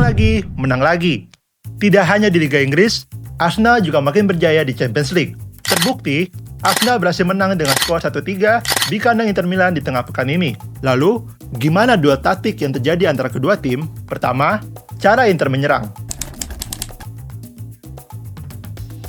lagi, menang lagi. Tidak hanya di Liga Inggris, Arsenal juga makin berjaya di Champions League. Terbukti, Arsenal berhasil menang dengan skor 1-3 di kandang Inter Milan di tengah pekan ini. Lalu, gimana duel taktik yang terjadi antara kedua tim? Pertama, cara Inter menyerang.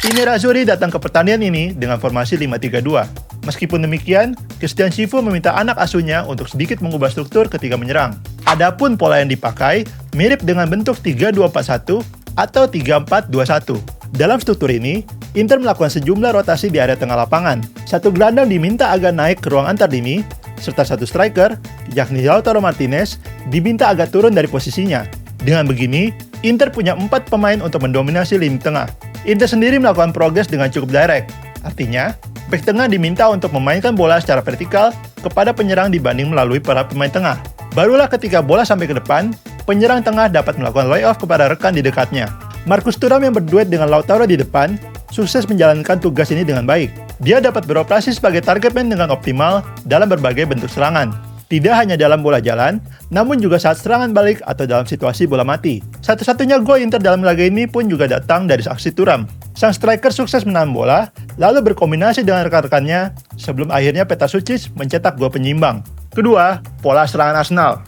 Ini Nerazzurri datang ke pertandingan ini dengan formasi 5-3-2. Meskipun demikian, Christian Chivu meminta anak asuhnya untuk sedikit mengubah struktur ketika menyerang. Adapun pola yang dipakai mirip dengan bentuk 3-2-4-1 atau 3-4-2-1. Dalam struktur ini, Inter melakukan sejumlah rotasi di area tengah lapangan. Satu gelandang diminta agak naik ke ruang antar lini, serta satu striker, yakni Lautaro Martinez, diminta agak turun dari posisinya. Dengan begini, Inter punya 4 pemain untuk mendominasi lini tengah. Inter sendiri melakukan progres dengan cukup direct. Artinya, bek tengah diminta untuk memainkan bola secara vertikal kepada penyerang dibanding melalui para pemain tengah. Barulah ketika bola sampai ke depan, penyerang tengah dapat melakukan layoff kepada rekan di dekatnya. Marcus Thuram yang berduet dengan Lautaro di depan, sukses menjalankan tugas ini dengan baik. Dia dapat beroperasi sebagai target man dengan optimal dalam berbagai bentuk serangan. Tidak hanya dalam bola jalan, namun juga saat serangan balik atau dalam situasi bola mati. Satu-satunya gol Inter dalam laga ini pun juga datang dari aksi Thuram. Sang striker sukses menahan bola, lalu berkombinasi dengan rekan-rekannya sebelum akhirnya Petar Sucic mencetak gol penyimbang. Kedua, pola serangan Arsenal.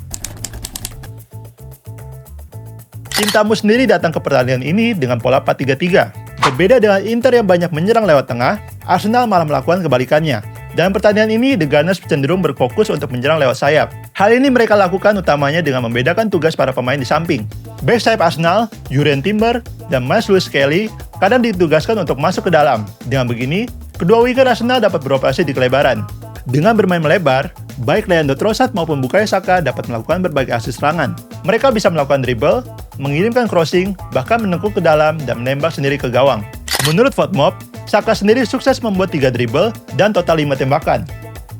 Tim tamu sendiri datang ke pertandingan ini dengan pola 4-3-3. Berbeda dengan Inter yang banyak menyerang lewat tengah, Arsenal malah melakukan kebalikannya. Dalam pertandingan ini, The Gunners cenderung berfokus untuk menyerang lewat sayap. Hal ini mereka lakukan utamanya dengan membedakan tugas para pemain di samping. Bek sayap Arsenal, Jurrien Timber, dan Matt Skelly kadang ditugaskan untuk masuk ke dalam. Dengan begini, kedua winger Arsenal dapat beroperasi di kelebaran. Dengan bermain melebar, baik Leandro Trossard maupun Bukayo Saka dapat melakukan berbagai aksi serangan. Mereka bisa melakukan dribble, mengirimkan crossing, bahkan menekuk ke dalam dan menembak sendiri ke gawang. Menurut FotMob, Saka sendiri sukses membuat 3 dribble dan total 5 tembakan.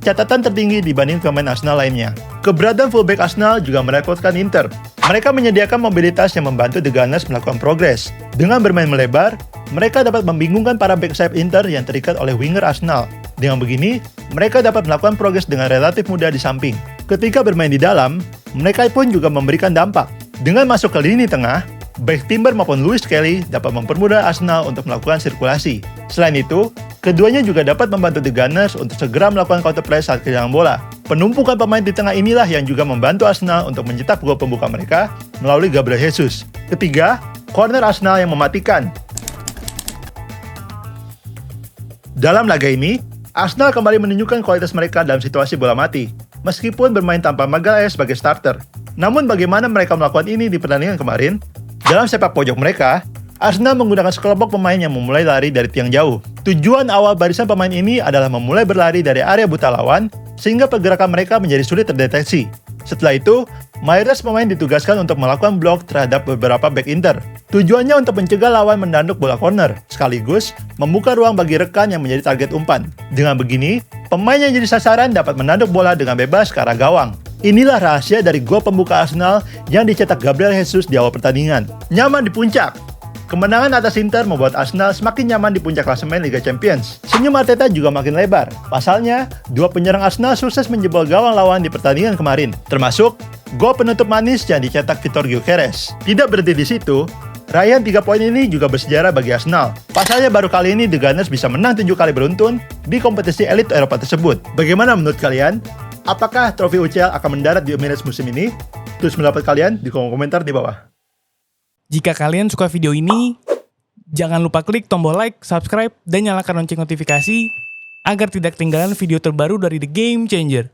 Catatan tertinggi dibanding pemain Arsenal lainnya. Keberadaan fullback Arsenal juga merepotkan Inter. Mereka menyediakan mobilitas yang membantu The Gunners melakukan progres. Dengan bermain melebar, mereka dapat membingungkan para back sayap Inter yang terikat oleh winger Arsenal. Dengan begini, mereka dapat melakukan progres dengan relatif mudah di samping. Ketika bermain di dalam, mereka pun juga memberikan dampak. Dengan masuk ke lini tengah, baik Timber maupun Skelly dapat mempermudah Arsenal untuk melakukan sirkulasi. Selain itu, keduanya juga dapat membantu The Gunners untuk segera melakukan counter press saat kehilangan bola. Penumpukan pemain di tengah inilah yang juga membantu Arsenal untuk mencetak gol pembuka mereka melalui Gabriel Jesus. Ketiga, corner Arsenal yang mematikan. Dalam laga ini, Arsenal kembali menunjukkan kualitas mereka dalam situasi bola mati, meskipun bermain tanpa Magalhaes sebagai starter. Namun bagaimana mereka melakukan ini di pertandingan kemarin? Dalam sepak pojok mereka, Arsenal menggunakan sekelompok pemain yang memulai lari dari tiang jauh. Tujuan awal barisan pemain ini adalah memulai berlari dari area buta lawan, sehingga pergerakan mereka menjadi sulit terdeteksi. Setelah itu, mayoritas pemain ditugaskan untuk melakukan blok terhadap beberapa back Inter. Tujuannya untuk mencegah lawan mendanduk bola corner, sekaligus membuka ruang bagi rekan yang menjadi target umpan. Dengan begini, pemain yang jadi sasaran dapat mendanduk bola dengan bebas ke arah gawang. Inilah rahasia dari gol pembuka Arsenal yang dicetak Gabriel Jesus di awal pertandingan. Nyaman di puncak. Kemenangan atas Inter membuat Arsenal semakin nyaman di puncak klasemen Liga Champions. Senyum Arteta juga makin lebar. Pasalnya, dua penyerang Arsenal sukses menjebol gawang lawan di pertandingan kemarin, termasuk gol penutup manis yang dicetak Vitor Gyökeres. Tidak berhenti di situ, raihan 3 poin ini juga bersejarah bagi Arsenal. Pasalnya baru kali ini The Gunners bisa menang 7 kali beruntun di kompetisi elit Eropa tersebut. Bagaimana menurut kalian? Apakah trofi UCL akan mendarat di Emirates musim ini? Tulis pendapat kalian di kolom komentar di bawah. Jika kalian suka video ini, jangan lupa klik tombol like, subscribe, dan nyalakan lonceng notifikasi agar tidak ketinggalan video terbaru dari The Game Changer.